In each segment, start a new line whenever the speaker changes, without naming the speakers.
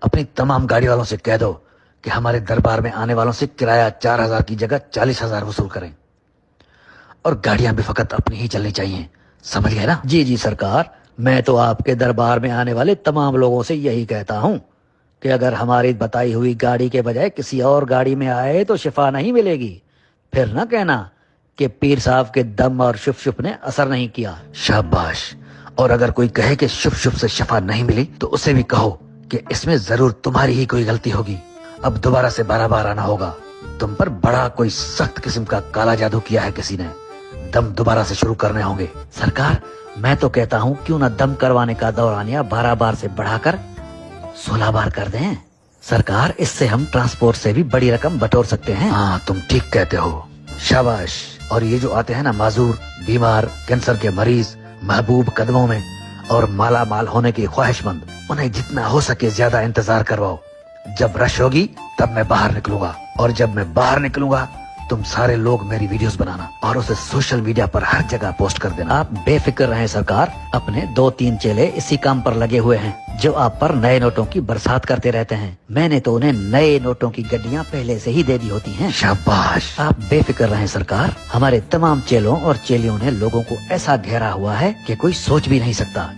अपनी तमाम गाड़ी वालों से कह दो कि हमारे दरबार में आने वालों से किराया 4,000 की जगह 40,000 वसूल करें, और गाड़ियां भी फकत अपनी ही चलनी चाहिए, समझ गए ना? जी जी सरकार, मैं तो आपके दरबार में आने वाले तमाम लोगों से यही कहता हूँ कि अगर हमारी बताई हुई गाड़ी के बजाय किसी और गाड़ी में आए तो शिफा नहीं मिलेगी। फिर ना कहना कि पीर साहब के दम और शुफ शुफ ने असर नहीं किया। शाबाश। और अगर कोई कहे कि शुफ शुफ से शिफा नहीं मिली तो उसे भी कहो कि इसमें जरूर तुम्हारी ही कोई गलती होगी। अब दोबारा से 12 बार आना होगा। तुम पर बड़ा कोई सख्त किस्म का काला जादू किया है किसी ने। दम दोबारा से शुरू करने होंगे। सरकार, मैं तो कहता हूँ क्यों ना दम करवाने का दौरानिया 12 बार से बढ़ाकर 16 बार कर दें। सरकार, इससे हम ट्रांसपोर्ट से भी बड़ी रकम बटोर सकते हैं। हाँ, तुम ठीक कहते हो। शाबाश। और ये जो आते हैं ना माजूर, बीमार, कैंसर के मरीज, महबूब कदमों में और माला माल होने की ख्वाहिशमंद, उन्हें जितना हो सके ज्यादा इंतजार करवाओ। जब रश होगी तब मैं बाहर निकलूंगा, और जब मैं बाहर निकलूंगा तुम सारे लोग मेरी वीडियोस बनाना और उसे सोशल मीडिया पर हर जगह पोस्ट कर देना। आप बेफिक्र रहें सरकार, अपने 2-3 चेले इसी काम पर लगे हुए हैं जो आप पर नए नोटों की बरसात करते रहते हैं। मैंने तो उन्हें नए नोटों की गड्डियां पहले से ही दे दी होती हैं। शाबाश। आप बेफिक्र रहें सरकार, हमारे तमाम चेलों और चेलियों ने लोगों को ऐसा घेरा हुआ है कि कोई सोच भी नहीं सकता,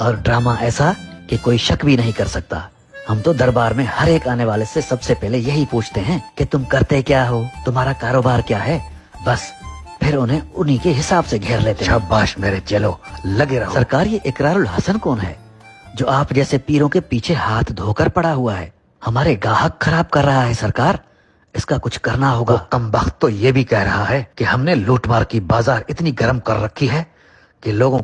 और ड्रामा ऐसा कि कोई शक भी नहीं कर सकता। हम तो दरबार में हर एक आने वाले से सबसे पहले यही पूछते हैं कि तुम करते क्या हो, तुम्हारा कारोबार क्या है। बस फिर उन्हें उन्हीं के हिसाब से घेर लेते हैं। शाबाश मेरे चलो, लगे रहो। सरकार, ये इकरारुल हसन कौन है जो आप जैसे पीरों के पीछे हाथ धोकर पड़ा हुआ है? हमारे गाहक खराब कर रहा है सरकार, इसका कुछ करना होगा। कमबख्त तो ये भी कह रहा है कि हमने लूटमार की बाजार इतनी गर्म कर रखी है कि लोगों